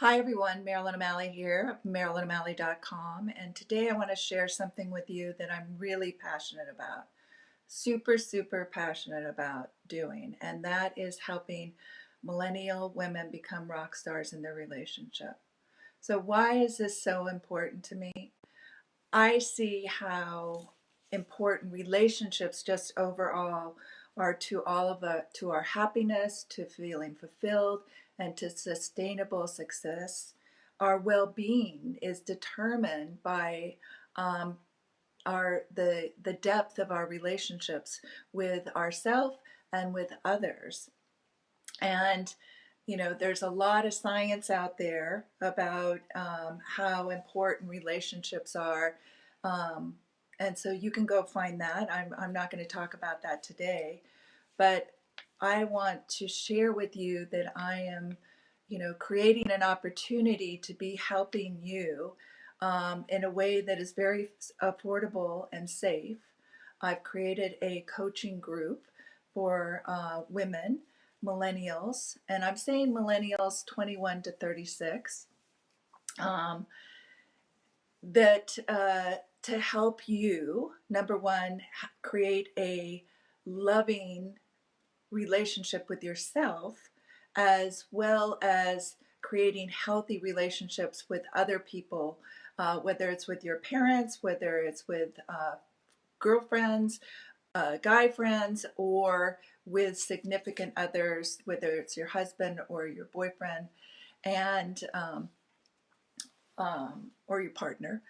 Hi everyone, Marilyn O'Malley here of MarilynO'Malley.com, and today I want to share something with you that I'm really passionate about, super passionate about doing, and that is helping millennial women become rock stars in their relationship. So why is this so important to me? I see how important relationships just overall are to all of to our happiness, to feeling fulfilled, and to sustainable success. Our well-being is determined by um, the depth of our relationships with ourselves and with others. And there's a lot of science out there about how important relationships are. Um, and so you can go find that. I'm not going to talk about that today, but I want to share with you that I am, creating an opportunity to be helping you in a way that is very affordable and safe. I've created a coaching group for women, millennials, and I'm saying millennials 21 to 36, um, that to help you, number one, create a loving relationship with yourself, as well as creating healthy relationships with other people, whether it's with your parents, whether it's with girlfriends, guy friends, or with significant others, whether it's your husband or your boyfriend, and or your partner,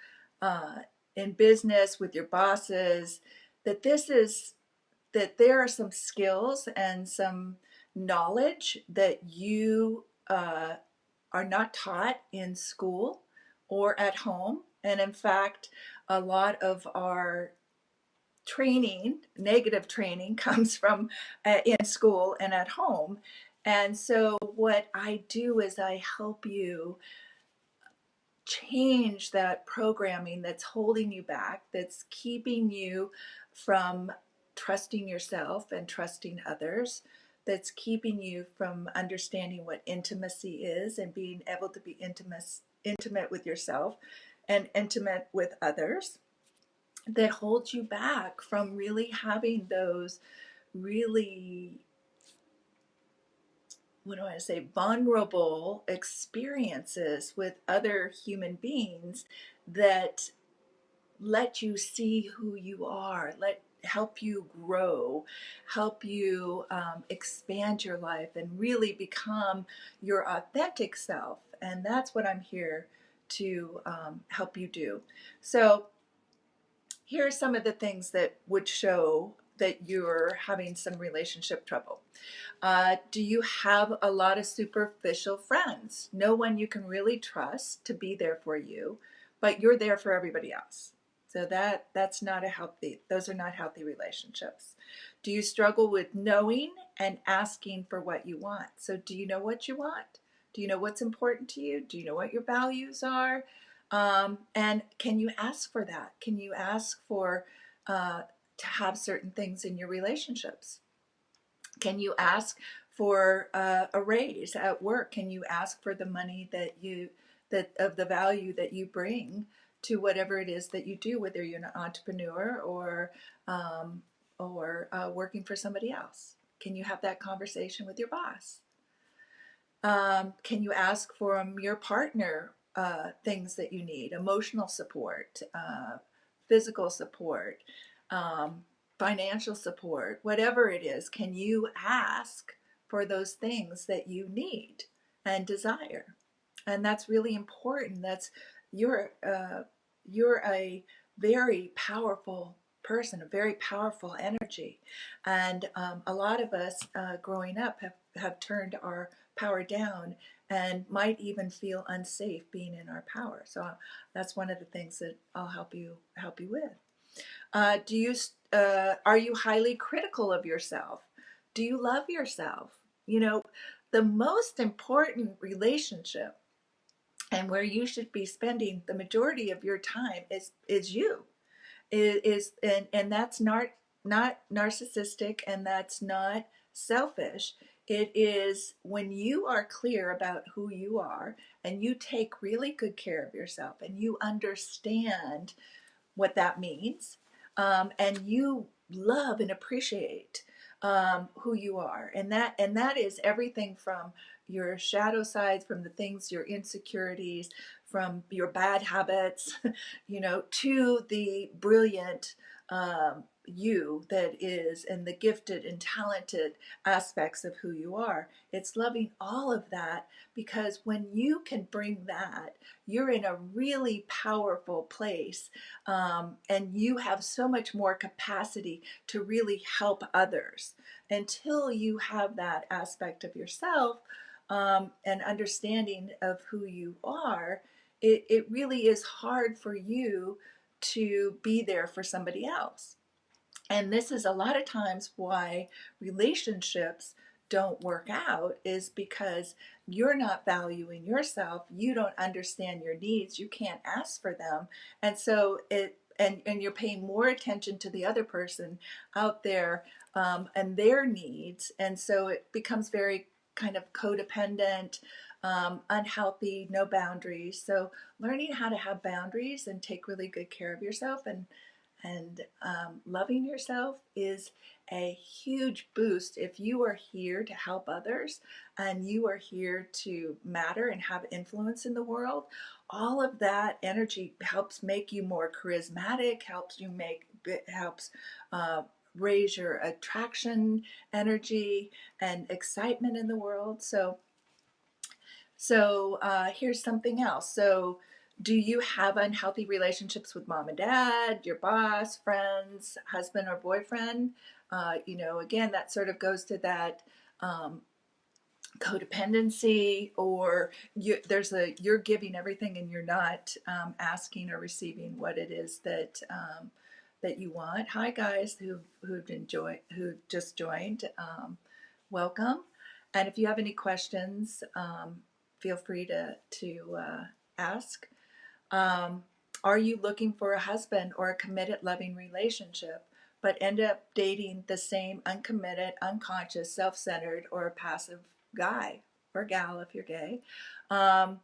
in business with your bosses. That there are some skills and some knowledge that you are not taught in school or at home. And in fact, a lot of our training, negative training, comes from in school and at home. And so what I do is I help you change that programming that's holding you back, that's keeping you from trusting yourself and trusting others, that's keeping you from understanding what intimacy is and being able to be intimate with yourself and intimate with others, that holds you back from really having those really, what do I say, vulnerable experiences with other human beings that let you see who you are, help you grow, help you expand your life and really become your authentic self. And that's what I'm here to help you do. So here are some of the things that would show that you're having some relationship trouble. Do you have a lot of superficial friends? No one you can really trust to be there for you, but you're there for everybody else. So that's not a healthy, those are not healthy relationships. Do you struggle with knowing and asking for what you want? So do you know what you want? Do you know what's important to you? Do you know what your values are? And can you ask for that? Can you ask for to have certain things in your relationships? Can you ask for a raise at work? Can you ask for the money that of the value that you bring to whatever it is that you do, whether you're an entrepreneur um, or working for somebody else? Can you have that conversation with your boss? Can you ask from your partner things that you need, emotional support, physical support, um, financial support, whatever it is? Can you ask for those things that you need and desire? And that's really important. That's you're you're a very powerful person, a very powerful energy, and a lot of us growing up have turned our power down and might even feel unsafe being in our power. So that's one of the things that I'll help you with. Do you are you highly critical of yourself? Do you love yourself? You know, the most important relationship and where you should be spending the majority of your time is you. And that's not narcissistic, and that's not selfish. It is when you are clear about who you are and you take really good care of yourself and you understand what that means, and you love and appreciate who you are, and that is everything from your shadow sides, from the things, your insecurities, from your bad habits, to the brilliant you that is, and the gifted and talented aspects of who you are. It's loving all of that, because when you can bring that, you're in a really powerful place, and you have so much more capacity to really help others. Until you have that aspect of yourself, and understanding of who you are, it really is hard for you to be there for somebody else. And this is a lot of times why relationships don't work out, is because you're not valuing yourself, you don't understand your needs, you can't ask for them. And so and you're paying more attention to the other person out there, and their needs, and so it becomes very kind of codependent, unhealthy, no boundaries. So learning how to have boundaries and take really good care of yourself, and loving yourself is a huge boost if you are here to help others and you are here to matter and have influence in the world. All of that energy helps make you more charismatic, helps uh, raise your attraction energy and excitement in the world. So here's something else. So, do you have unhealthy relationships with mom and dad, your boss, friends, husband or boyfriend? Again, that sort of goes to that codependency, or you're giving everything and you're not asking or receiving what it is that you want. Hi guys who just joined. Welcome. And if you have any questions, feel free to ask. Um, are you looking for a husband or a committed, loving relationship, but end up dating the same uncommitted, unconscious, self-centered, or passive guy or gal if you're gay? Um,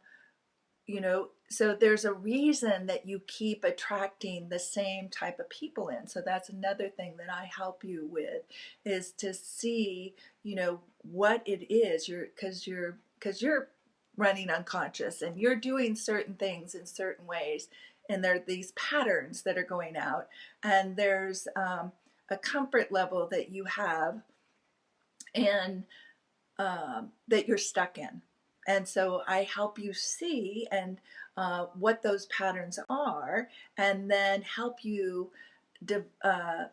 so there's a reason that you keep attracting the same type of people in. So that's another thing that I help you with, is to see, what it is. Because you're running unconscious and you're doing certain things in certain ways, and there are these patterns that are going out, and there's a comfort level that you have, and that you're stuck in. And so I help you see and what those patterns are, and then help you de- uh,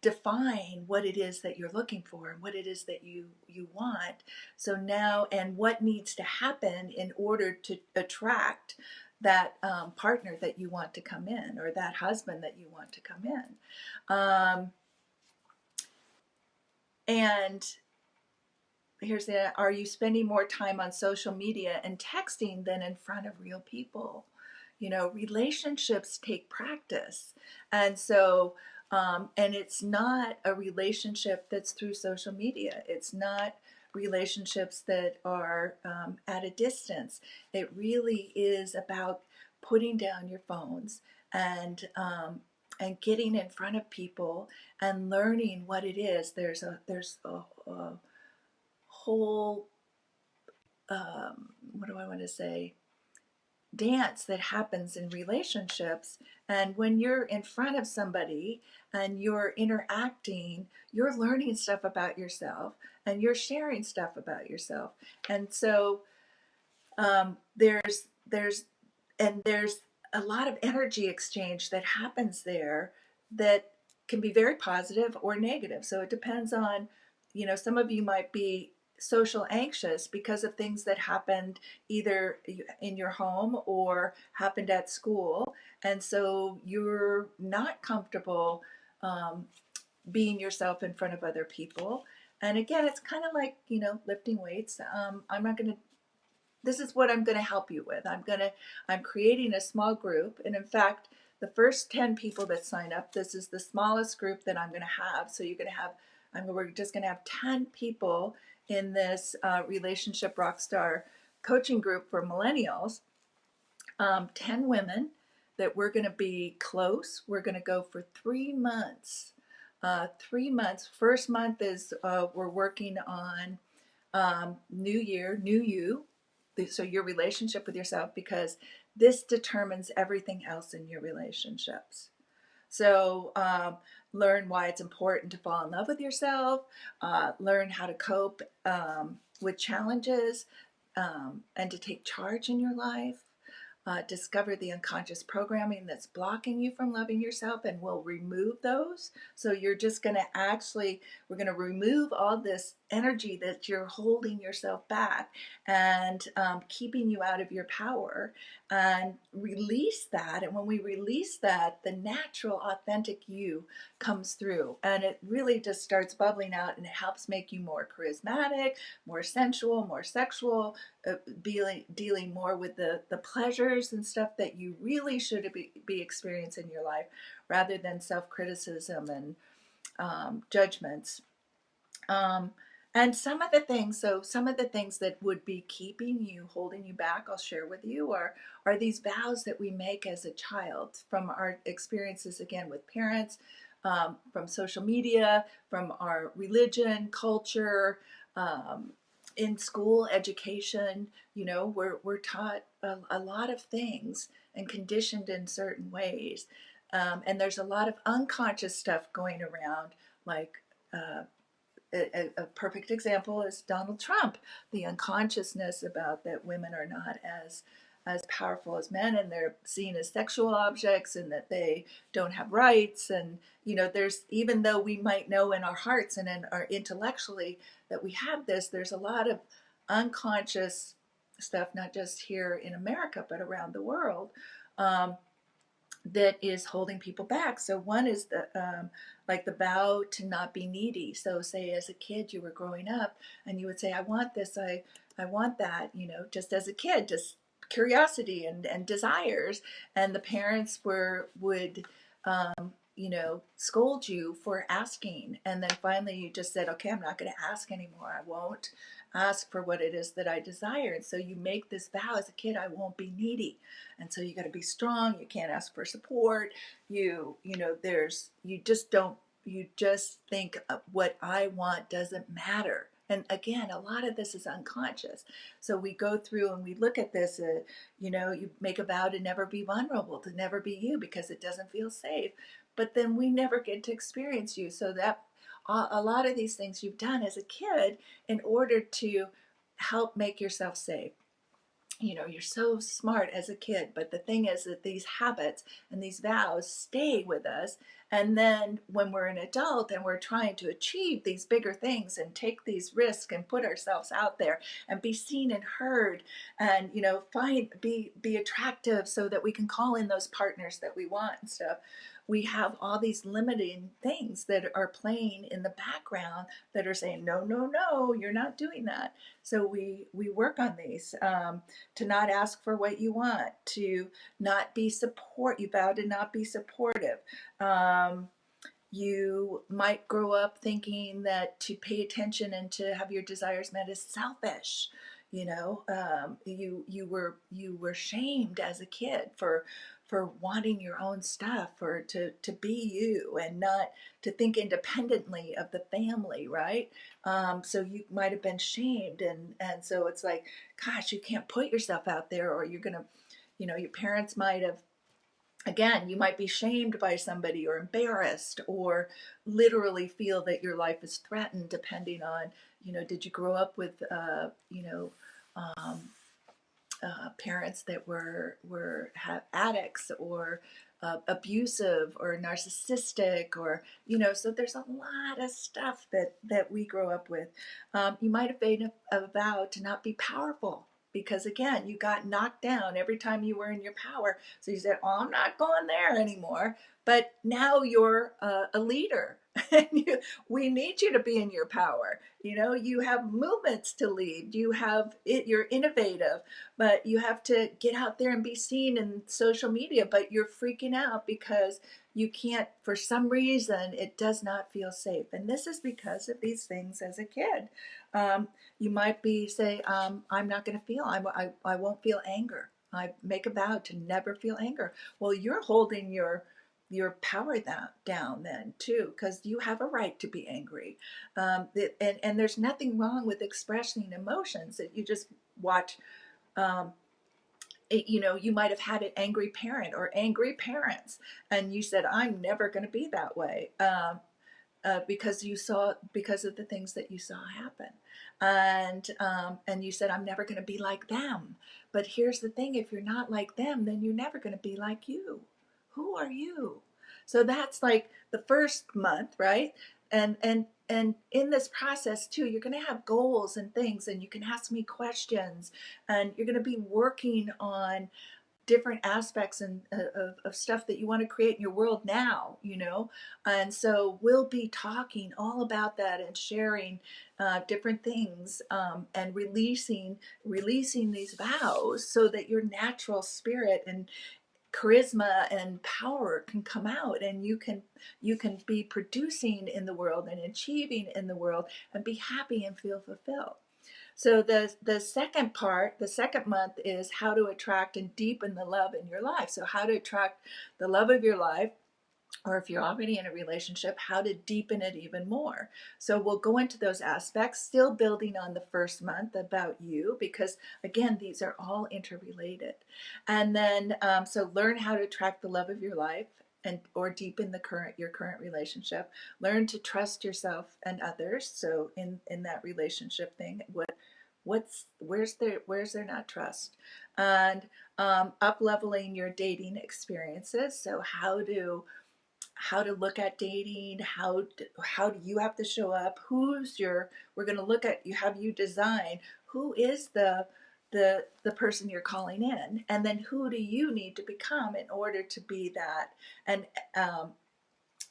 define what it is that you're looking for and what it is that you want. So now, and what needs to happen in order to attract that partner that you want to come in, or that husband that you want to come in. And here's the, are you spending more time on social media and texting than in front of real people? Relationships take practice. And so, and it's not a relationship that's through social media. It's not relationships that are at a distance. It really is about putting down your phones and getting in front of people and learning what it is. There's a whole, what do I want to say, dance that happens in relationships. And when you're in front of somebody and you're interacting, you're learning stuff about yourself and you're sharing stuff about yourself. And so there's a lot of energy exchange that happens there that can be very positive or negative. So it depends on, some of you might be social anxious because of things that happened either in your home or happened at school. And so you're not comfortable being yourself in front of other people. And again, it's kind of like, lifting weights. I'm not going to This is what I'm going to help you with. I'm creating a small group. And in fact, the first 10 people that sign up, this is the smallest group that I'm going to have. So you're going to have we're just going to have 10 people in this Relationship Rockstar coaching group for millennials, 10 women that we're going to be close. We're going to go for 3 months. 3 months. First month is we're working on new year, new you. So your relationship with yourself, because this determines everything else in your relationships. So learn why it's important to fall in love with yourself, learn how to cope with challenges, and to take charge in your life. Discover the unconscious programming that's blocking you from loving yourself, and we'll remove those. So you're just going to we're going to remove all this energy that you're holding yourself back and keeping you out of your power, and release that. And when we release that, the natural, authentic you comes through, and it really just starts bubbling out, and it helps make you more charismatic, more sensual, more sexual, dealing more with the pleasures and stuff that you really should be experiencing in your life, rather than self-criticism and judgments. And some of the things that would be keeping you, holding you back, I'll share with you, are these vows that we make as a child from our experiences, again, with parents, from social media, from our religion, culture, in school, education. We're taught a lot of things and conditioned in certain ways. And there's a lot of unconscious stuff going around, like a perfect example is Donald Trump, the unconsciousness about that women are not as powerful as men, and they're seen as sexual objects, and that they don't have rights. And there's, even though we might know in our hearts and in our intellectually that we have this, there's a lot of unconscious stuff, not just here in America but around the world, that is holding people back. So one is like the vow to not be needy. So say as a kid you were growing up and you would say, I want this, I want that, just as a kid, just curiosity and desires. And the parents would scold you for asking. And then finally you just said, okay, I'm not going to ask anymore. I won't ask for what it is that I desire. And so you make this vow as a kid, I won't be needy. And so you got to be strong. You can't ask for support. You just think what I want doesn't matter. And again, a lot of this is unconscious. So we go through and we look at this, you make a vow to never be vulnerable, to never be you, because it doesn't feel safe. But then we never get to experience you. So that a lot of these things you've done as a kid in order to help make yourself safe. You're so smart as a kid, but the thing is that these habits and these vows stay with us. And then when we're an adult and we're trying to achieve these bigger things and take these risks and put ourselves out there and be seen and heard, and be attractive so that we can call in those partners that we want and stuff, we have all these limiting things that are playing in the background that are saying, no, no, no, you're not doing that. So we work on these, to not ask for what you want, to not be you vow to not be supportive. You might grow up thinking that to pay attention and to have your desires met is selfish. You were shamed as a kid for wanting your own stuff, or to be you and not to think independently of the family, right? So you might have been shamed, and so it's like, gosh, you can't put yourself out there, or you're gonna, your parents might have, again, you might be shamed by somebody or embarrassed or literally feel that your life is threatened, depending on, did you grow up with, parents that were addicts or abusive or narcissistic, or so there's a lot of stuff that we grow up with. You might have made a vow to not be powerful, because again, you got knocked down every time you were in your power. So you said, oh, I'm not going there anymore. But now you're a leader And we need you to be in your power. You know, you have movements to lead. You have it. You're innovative, but you have to get out there and be seen in social media. But you're freaking out because you can't, for some reason, it does not feel safe. And this is because of these things as a kid. You might be say, I'm not going to feel. I won't feel anger. I make a vow to never feel anger. Well, you're holding your power down then too, because you have a right to be angry. And there's nothing wrong with expressing emotions. That you just watch. Um, you know, you might have had an angry parent or angry parents, and you said, "I'm never going to be that way." Because you saw, because of the things that you saw happen, and you said, I'm never going to be like them. But here's the thing: if you're not like them, then you're never going to be like you. Who are you? So that's like the first month, right? And in this process too, you're going to have goals and things, and you can ask me questions, and you're going to be working on different aspects of stuff that you want to create in your world now, you know. And so we'll be talking all about that and sharing different things, and releasing these vows so that your natural spirit and charisma and power can come out, and you can be producing in the world and achieving in the world and be happy and feel fulfilled. So the second part, the second month, is how to attract and deepen the love in your life. So how to attract the love of your life, or if you're already in a relationship, how to deepen it even more. So we'll go into those aspects, still building on the first month about you, because again, these are all interrelated. And then, so learn how to attract the love of your life, and or deepen your current relationship. Learn to trust yourself and others. So in that relationship thing, where's there not trust? And up leveling your dating experiences. So how to look at dating, how do you have to show up, we're going to look at you, have you design who is the person you're calling in, and then who do you need to become in order to be that, and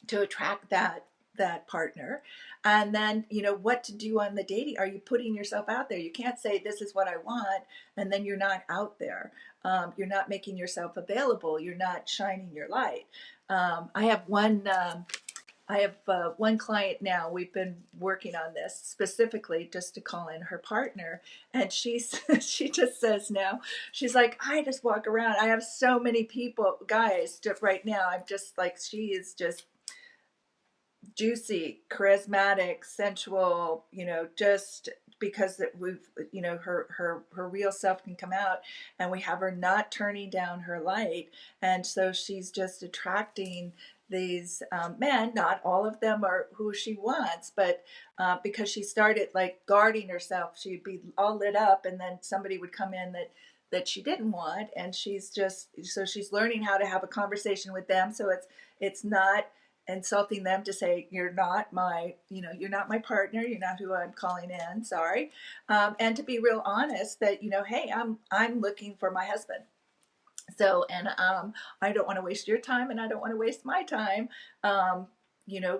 to attract that partner. And then, you know, what to do on the dating. Are you putting yourself out there? You can't say this is what I want and then you're not out there. You're not making yourself available. You're not shining your light. I have one client now. We've been working on this specifically just to call in her partner, and she just says now, she's like, I just walk around. I have so many people, guys, just right now. I'm just like, she is just juicy, charismatic, sensual, you know, just because that we've, you know, her real self can come out, and we have her not turning down her light. And so she's just attracting these men. Not all of them are who she wants, but because she started like guarding herself, she'd be all lit up, and then somebody would come in that she didn't want, and she's learning how to have a conversation with them, so it's not insulting them to say, you're not my, you know, you're not my partner, you're not who I'm calling in, sorry. And to be real honest that, you know, hey, I'm looking for my husband. So, and I don't want to waste your time, and I don't want to waste my time. You know,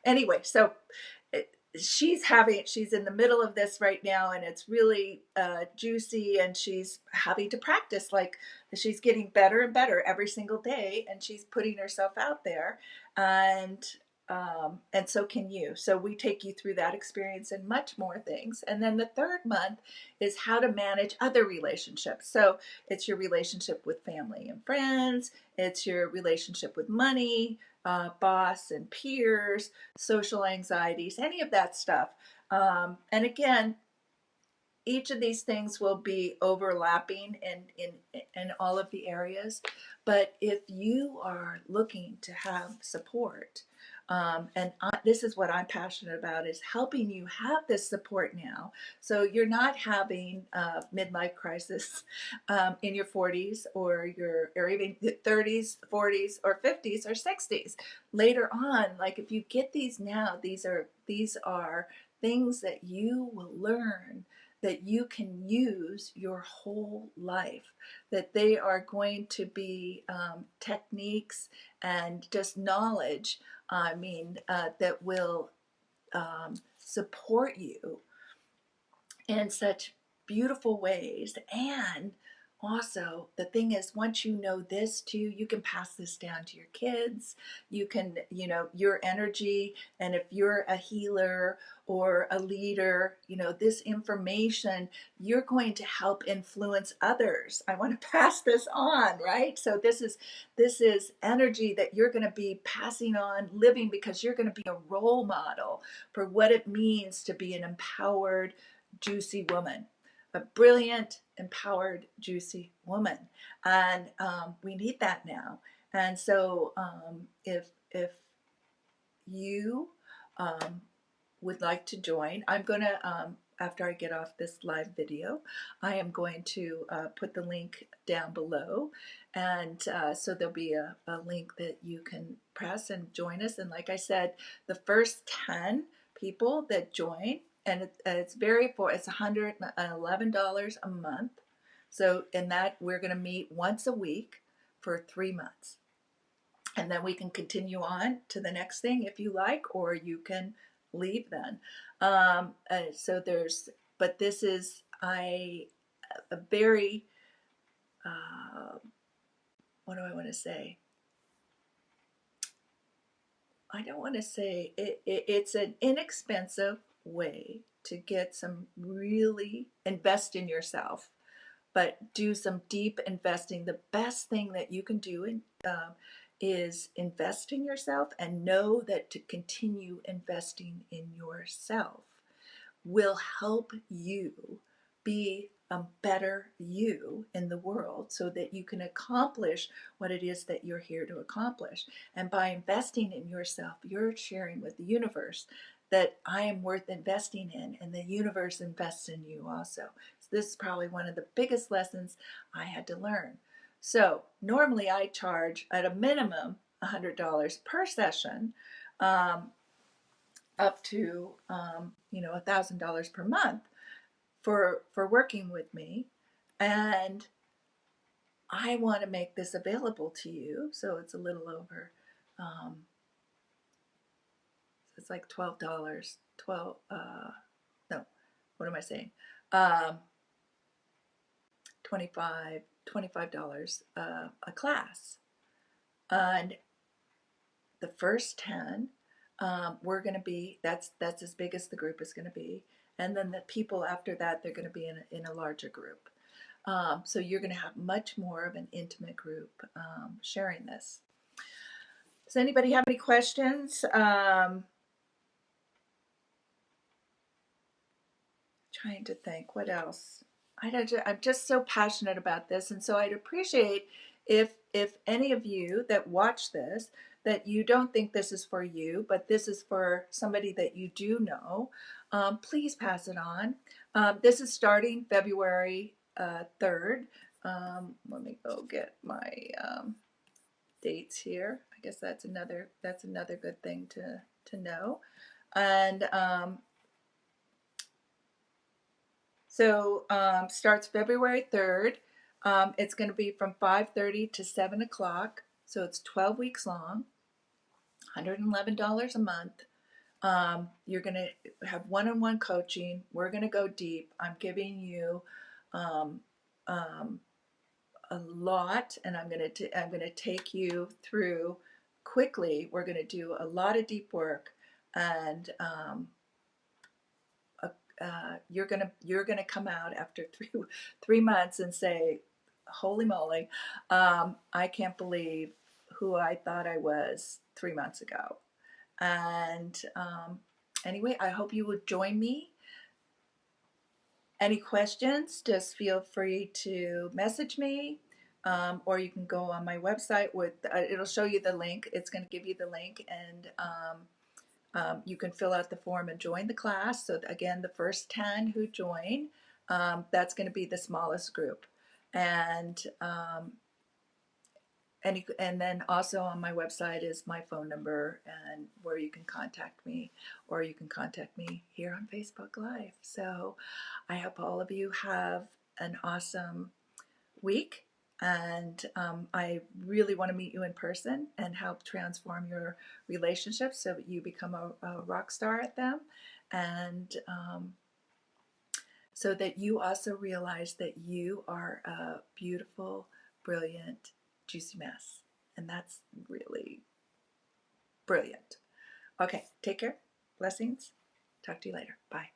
anyway, so she's in the middle of this right now, and it's really juicy, and she's having to practice, like she's getting better and better every single day, and she's putting herself out there. And so can you. So we take you through that experience and much more things. And then the third month is how to manage other relationships. So it's your relationship with family and friends, it's your relationship with money, boss and peers, social anxieties, any of that stuff. And again, each of these things will be overlapping in all of the areas. But if you are looking to have support, this is what I'm passionate about, is helping you have this support now. So you're not having a midlife crisis in your 40s or even 30s, 40s, or 50s or 60s. Later on, like if you get these now, these are things that you will learn that you can use your whole life, that they are going to be techniques and just knowledge I mean, that will support you in such beautiful ways. And also, the thing is, once you know this too, you can pass this down to your kids. You can, you know, your energy, and if you're a healer or a leader, you know, this information, you're going to help influence others. I want to pass this on, right? So this is energy that you're going to be passing on, living, because you're going to be a role model for what it means to be an empowered, juicy woman, a brilliant, empowered, juicy woman. And we need that now. And so if you would like to join, I'm going to, after I get off this live video, I am going to put the link down below. And so there'll be a link that you can press and join us. And like I said, the first 10 people that join, and it's it's $111 a month. So in that, we're going to meet once a week for 3 months. And then we can continue on to the next thing if you like, or you can leave then. So there's, but this is a very, what do I want to say? I don't want to say it's an inexpensive way to get some really invest in yourself, but do some deep investing. The best thing that you can do is invest in yourself, and know that to continue investing in yourself will help you be a better you in the world, so that you can accomplish what it is that you're here to accomplish. And by investing in yourself, you're sharing with the universe that I am worth investing in, and the universe invests in you also. So this is probably one of the biggest lessons I had to learn. So normally I charge at a minimum $100 per session, up to $1,000 per month for working with me. And I want to make this available to you, so it's a little over, it's like $12. 12 no, what am I saying? 25 a class. And the first 10, we're going to be, that's as big as the group is going to be. And then the people after that, they're going to be in a larger group. So you're going to have much more of an intimate group sharing this. Does anybody have any questions? Trying to think, what else? I'm just so passionate about this, and so I'd appreciate if any of you that watch this, that you don't think this is for you, but this is for somebody that you do know, please pass it on. This is starting February 3rd. Let me go get my dates here. I guess that's another good thing to know. And so starts February 3rd. It's going to be from 5:30 to 7 o'clock. So it's 12 weeks long, $111 a month. You're going to have one-on-one coaching. We're going to go deep. I'm giving you a lot, and I'm going to take you through quickly. We're going to do a lot of deep work, and you're gonna come out after three months and say, "Holy moly, I can't believe who I thought I was 3 months ago." And anyway, I hope you would join me. Any questions, just feel free to message me, or you can go on my website with, it'll show you the link. It's going to give you the link, and you can fill out the form and join the class. So again, the first 10 who join, that's going to be the smallest group. And then also on my website is my phone number, and where you can contact me, or you can contact me here on Facebook Live. So I hope all of you have an awesome week, And I really want to meet you in person and help transform your relationships so that you become a rock star at them. And so that you also realize that you are a beautiful, brilliant, juicy mess. And that's really brilliant. Okay, take care. Blessings. Talk to you later. Bye.